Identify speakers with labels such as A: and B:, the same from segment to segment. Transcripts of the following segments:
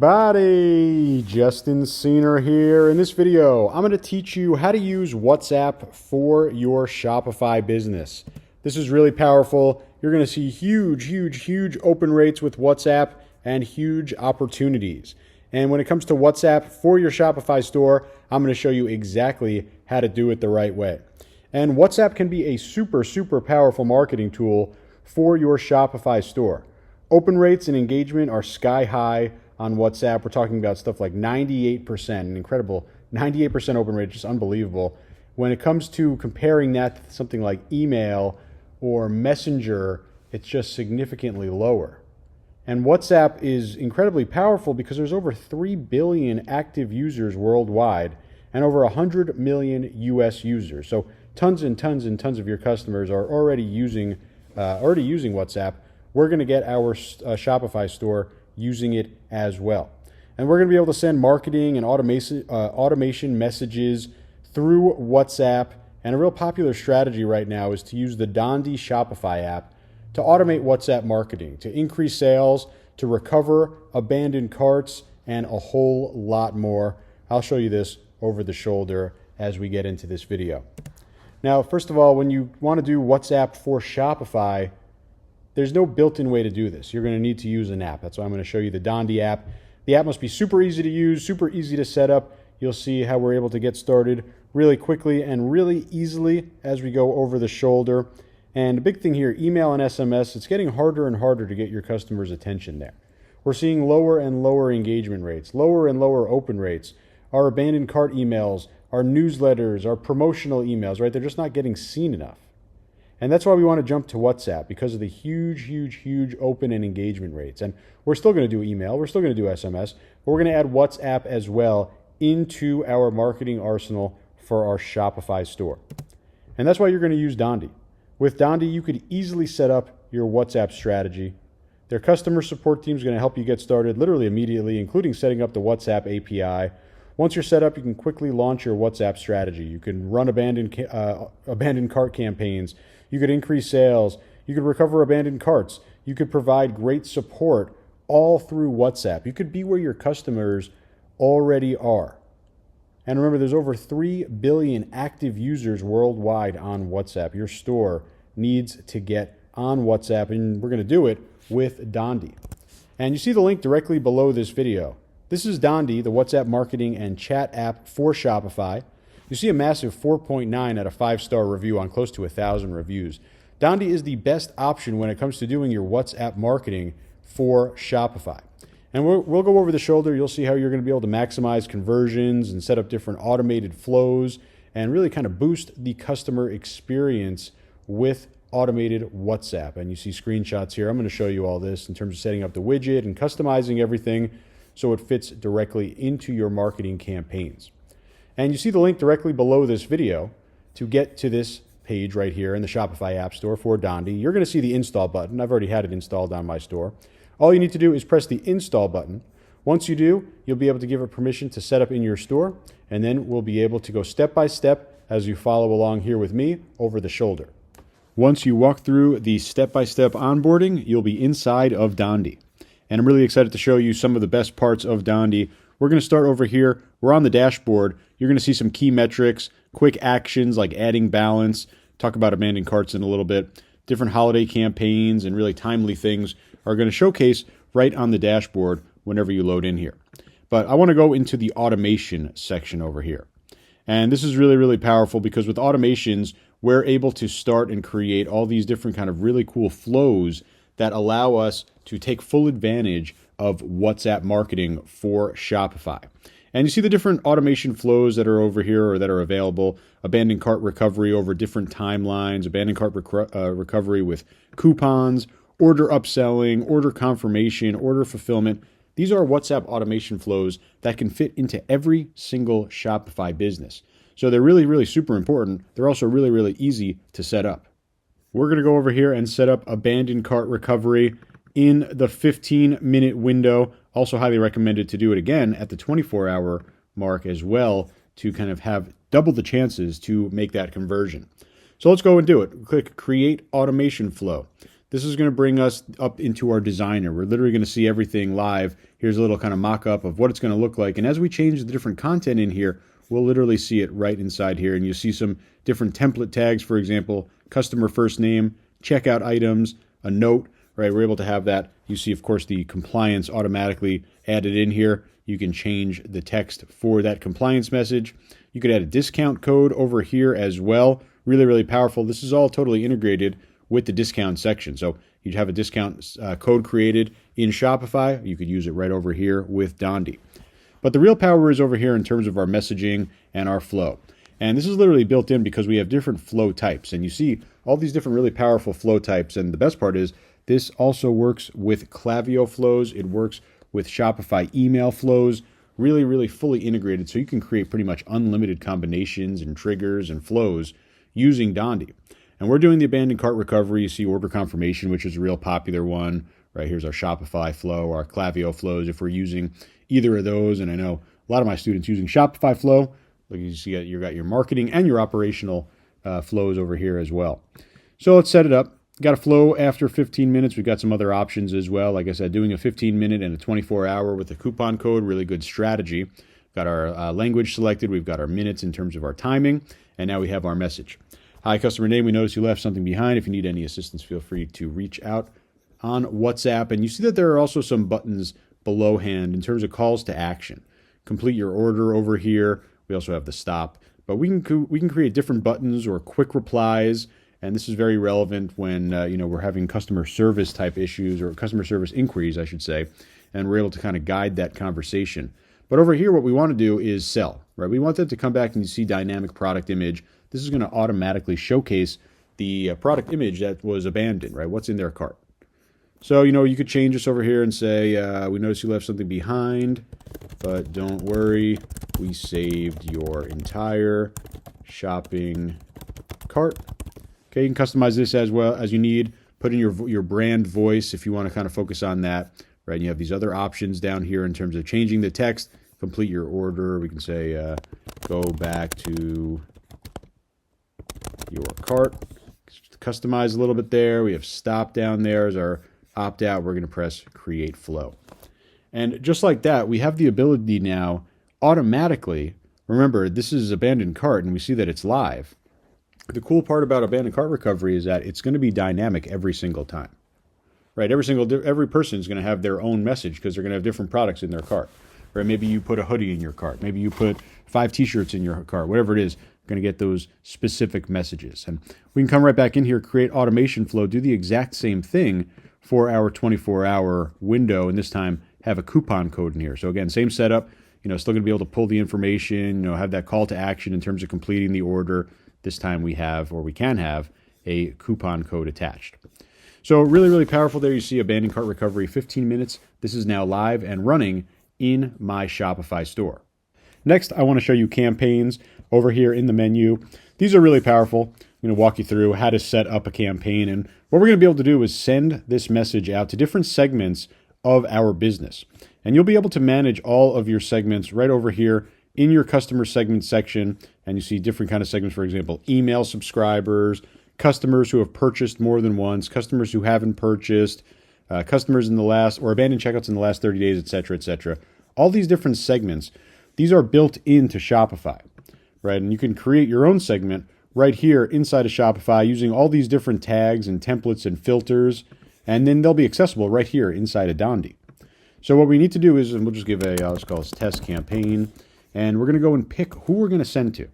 A: everybody, Justin Cena here. In this video, I'm going to teach you how to use WhatsApp for your Shopify business. This is really powerful. You're going to see huge open rates with WhatsApp and huge opportunities. And when it comes to WhatsApp for your Shopify store, I'm going to show you exactly how to do it the right way. And WhatsApp can be a super powerful marketing tool for your Shopify store. Open rates and engagement are sky high on WhatsApp. We're talking about stuff like 98%, an incredible 98% open rate, just unbelievable. When it comes to comparing that to something like email or Messenger, it's just significantly lower. And WhatsApp is incredibly powerful because there's over 3 billion active users worldwide and over 100 million US users. So tons and tons of your customers are already using WhatsApp. We're going to get our Shopify store using it as well. And we're going to be able to send marketing and automation messages through WhatsApp. And a real popular strategy right now is to use the Dandi Shopify app to automate WhatsApp marketing, to increase sales, to recover abandoned carts, and a whole lot more. I'll show you this over the shoulder as we get into this video. Now, first of all, when you want to do WhatsApp for Shopify, there's no built-in way to do this. You're going to need to use an app. That's why I'm going to show you the Dandi app. The app must be super easy to use, super easy to set up. You'll see how we're able to get started really quickly and really easily as we go over the shoulder. And the big thing here, email and SMS, it's getting harder and harder to get your customers' attention there. We're seeing lower and lower engagement rates, lower and lower open rates. Our abandoned cart emails, our newsletters, our promotional emails, right? They're just not getting seen enough. And that's why we want to jump to WhatsApp, because of the huge open and engagement rates. And we're still going to do email, we're still going to do SMS, but we're going to add WhatsApp as well into our marketing arsenal for our Shopify store. And that's why you're going to use Dandi. With Dandi, you could easily set up your WhatsApp strategy. Their customer support team is going to help you get started literally immediately, including setting up the WhatsApp API. Once you're set up, you can quickly launch your WhatsApp strategy. You can run abandoned cart campaigns. You could increase sales. You could recover abandoned carts. You could provide great support all through WhatsApp. You could be where your customers already are. And remember, there's over 3 billion active users worldwide on WhatsApp. Your store needs to get on WhatsApp, and we're going to do it with Dandi. And you see the link directly below this video. This is Dandi, the WhatsApp marketing and chat app for Shopify. You see a massive 4.9 out of 5-star review on close to 1,000 reviews. Dandi is the best option when it comes to doing your WhatsApp marketing for Shopify. And we'll go over the shoulder. You'll see how you're going to be able to maximize conversions and set up different automated flows and really kind of boost the customer experience with automated WhatsApp. And you see screenshots here. I'm going to show you all this in terms of setting up the widget and customizing everything so it fits directly into your marketing campaigns. And you see the link directly below this video to get to this page right here in the Shopify App Store for Dandi. You're going to see the install button. I've already had it installed on my store. All you need to do is press the install button. Once you do, you'll be able to give it permission to set up in your store, and then we'll be able to go step by step as you follow along here with me over the shoulder. Once you walk through the step-by-step onboarding, you'll be inside of Dandi. And I'm really excited to show you some of the best parts of Dandi. We're going to start over here. We're on the dashboard. You're going to see some key metrics, quick actions like adding balance, talk about abandoned carts in a little bit, different holiday campaigns, and really timely things are going to showcase right on the dashboard whenever you load in here. But I want to go into the automation section over here. And this is really powerful because with automations, we're able to start and create all these different kind of really cool flows that allow us to take full advantage of WhatsApp marketing for Shopify. And you see the different automation flows that are over here or that are available. Abandoned cart recovery over different timelines, abandoned cart recovery with coupons, order upselling, order confirmation, order fulfillment. These are WhatsApp automation flows that can fit into every single Shopify business. So they're really super important. They're also really easy to set up. We're going to go over here and set up abandoned cart recovery in the 15-minute window. Also highly recommended to do it again at the 24-hour mark as well to kind of have double the chances to make that conversion. So let's go and do it. Click Create Automation Flow. this is going to bring us up into our designer. We're literally going to see everything live. Here's a little kind of mock-up of what it's going to look like. And as we change the different content in here, we'll literally see it right inside here. And you'll see some different template tags, for example, customer first name, checkout items, a note, right? We're able to have that. You see, of course, the compliance automatically added in here. You can change the text for that compliance message. You could add a discount code over here as well. Really, really powerful. This is all totally integrated with the discount section. So you'd have a discount code created in Shopify. You could use it right over here with Dandi. But the real power is over here in terms of our messaging and our flow. And this is literally built in because we have different flow types. And you see all these different really powerful flow types. And the best part is this also works with Klaviyo flows. It works with Shopify email flows. Really, really fully integrated. So you can create pretty much unlimited combinations and triggers and flows using Dandi. And we're doing the abandoned cart recovery. You see order confirmation, which is a real popular one. Right, here's our Shopify flow, our Klaviyo flows, if we're using either of those. And I know a lot of my students using Shopify flow. Like you see, you got your marketing and your operational flows over here as well. So let's set it up. Got a flow after 15 minutes. We've got some other options as well. Like I said, doing a 15-minute and a 24-hour with a coupon code, really good strategy. Got our language selected. We've got our minutes in terms of our timing. And now we have our message. Hi, customer name. We noticed you left something behind. If you need any assistance, feel free to reach out on WhatsApp. And you see that there are also some buttons below hand in terms of calls to action. Complete your order over here. We also have the stop. But we can create different buttons or quick replies. And this is very relevant when we're having customer service type issues, or customer service inquiries, I should say, and we're able to kind of guide that conversation. But over here, what we want to do is sell, right? We want them to come back and you see dynamic product image. This is going to automatically showcase the product image that was abandoned, right? What's in their cart. So, you could change this over here and say, we noticed you left something behind, but don't worry, we saved your entire shopping cart. Okay, you can customize this as well as you need. Put in your brand voice if you want to kind of focus on that, right? And you have these other options down here in terms of changing the text, complete your order. We can say, go back to your cart. Customize a little bit there. We have stop down there as our opt-out. We're going to press create flow. And just like that, we have the ability now automatically, remember, this is abandoned cart and we see that it's live. The cool part about abandoned cart recovery is that it's going to be dynamic every single time, right? Every person is going to have their own message because they're going to have different products in their cart, right? Maybe you put a hoodie in your cart. Maybe you put 5 t-shirts in your cart, whatever it is, you're going to get those specific messages. And we can come right back in here, create automation flow, do the exact same thing for our 24-hour window, and this time have a coupon code in here. So again, same setup, still going to be able to pull the information, have that call to action in terms of completing the order. This time we can have a coupon code attached. So really, really powerful there. You see abandoned cart recovery, 15 minutes. This is now live and running in my Shopify store. Next, I want to show you campaigns over here in the menu. These are really powerful. I'm going to walk you through how to set up a campaign. And what we're going to be able to do is send this message out to different segments of our business. And you'll be able to manage all of your segments right over here in your customer segment section. And you see different kind of segments, for example, email subscribers, customers who have purchased more than once, customers who haven't purchased, customers in the last, or abandoned checkouts in the last 30 days, et cetera, et cetera. All these different segments, these are built into Shopify, right? And you can create your own segment right here inside of Shopify using all these different tags and templates and filters, and then they'll be accessible right here inside of Dandi. So what we need to do is, and we'll just give let's call this test campaign, and we're going to go and pick who we're going to send to.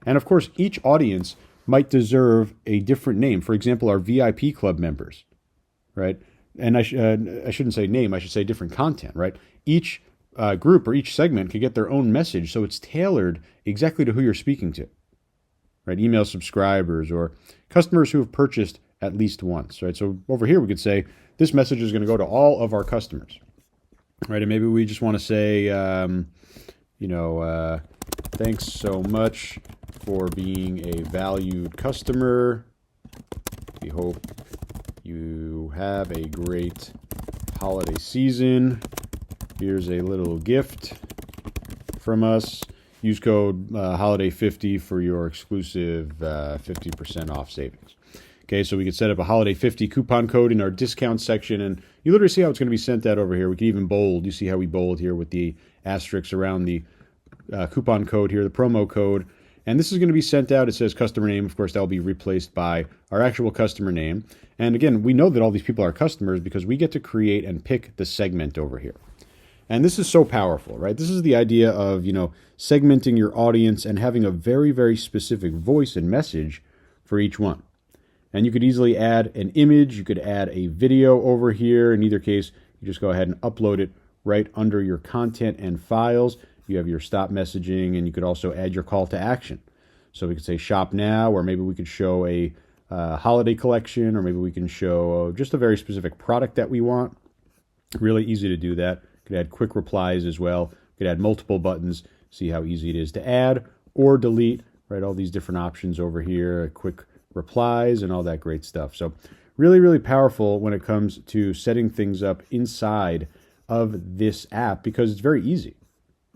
A: And of course, each audience might deserve a different name. For example, our VIP club members, right? And I shouldn't say name, I should say different content, right? Each group or each segment could get their own message, so it's tailored exactly to who you're speaking to, right? Email subscribers or customers who have purchased at least once, right? So over here we could say this message is going to go to all of our customers, right? And maybe we just want to say, thanks so much for being a valued customer. We hope you have a great holiday season. Here's a little gift from us. Use code holiday50 for your exclusive 50% off savings. Okay, so we could set up a holiday 50 coupon code in our discount section, and you literally see how it's going to be sent out over here. We can even bold. You see how we bold here with the asterisks around the coupon code here, the promo code. And this is going to be sent out. It says customer name. Of course, that will be replaced by our actual customer name. And again, we know that all these people are customers because we get to create and pick the segment over here. And this is so powerful, right? This is the idea of, segmenting your audience and having a very, very specific voice and message for each one. And you could easily add an image. You could add a video over here. In either case, you just go ahead and upload it right under your content and files. You have your stop messaging, and you could also add your call to action. So we could say shop now, or maybe we could show a holiday collection, or maybe we can show just a very specific product that we want. Really easy to do that. Could add quick replies as well. Could add multiple buttons. See how easy it is to add or delete, right? All these different options over here, quick replies and all that great stuff. So really, really powerful when it comes to setting things up inside of this app because it's very easy.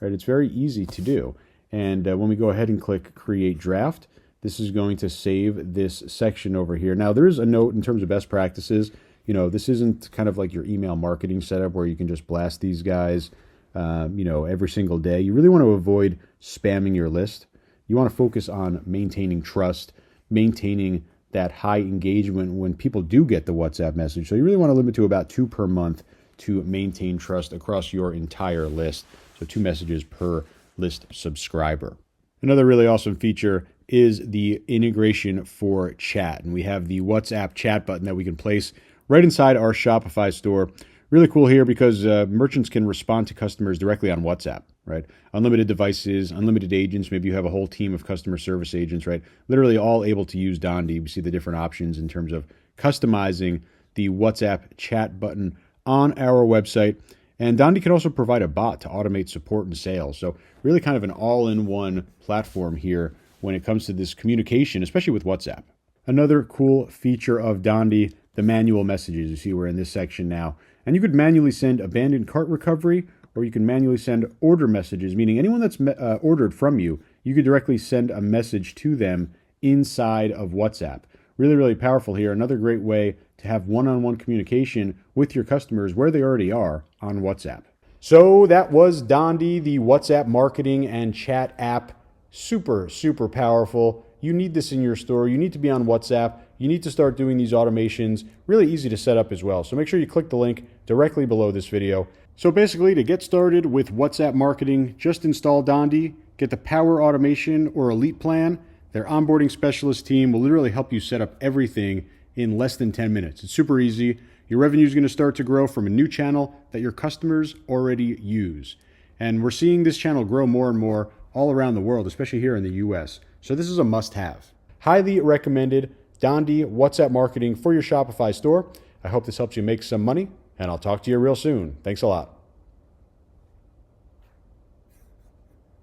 A: Right, it's very easy to do. And when we go ahead and click Create Draft, this is going to save this section over here. Now, there is a note in terms of best practices. This isn't kind of like your email marketing setup where you can just blast these guys, every single day. You really want to avoid spamming your list. You want to focus on maintaining trust, maintaining that high engagement when people do get the WhatsApp message. So you really want to limit to about 2 per month to maintain trust across your entire list. So 2 messages per list subscriber. Another really awesome feature is the integration for chat. And we have the WhatsApp chat button that we can place right inside our Shopify store. Really cool here because merchants can respond to customers directly on WhatsApp, right? Unlimited devices, unlimited agents. Maybe you have a whole team of customer service agents, right? Literally all able to use Dandi. We see the different options in terms of customizing the WhatsApp chat button on our website. And Dandi can also provide a bot to automate support and sales. So really kind of an all-in-one platform here when it comes to this communication, especially with WhatsApp. Another cool feature of Dandi, the manual messages. You see we're in this section now. And you could manually send abandoned cart recovery, or you can manually send order messages, meaning anyone that's ordered from you, you could directly send a message to them inside of WhatsApp. Really, really powerful here. Another great way to have one-on-one communication with your customers where they already are on WhatsApp. So that was Dandi, the WhatsApp marketing and chat app. Super, super powerful. You need this in your store. You need to be on WhatsApp. You need to start doing these automations. Really easy to set up as well. So make sure you click the link directly below this video. So basically, to get started with WhatsApp marketing, just install Dandi, get the Power Automation or Elite plan. Their onboarding specialist team will literally help you set up everything in less than 10 minutes. It's super easy. Your revenue is going to start to grow from a new channel that your customers already use. And we're seeing this channel grow more and more all around the world, especially here in the US. So this is a must-have. Highly recommended Dandi WhatsApp marketing for your Shopify store. I hope this helps you make some money, and I'll talk to you real soon. Thanks a lot.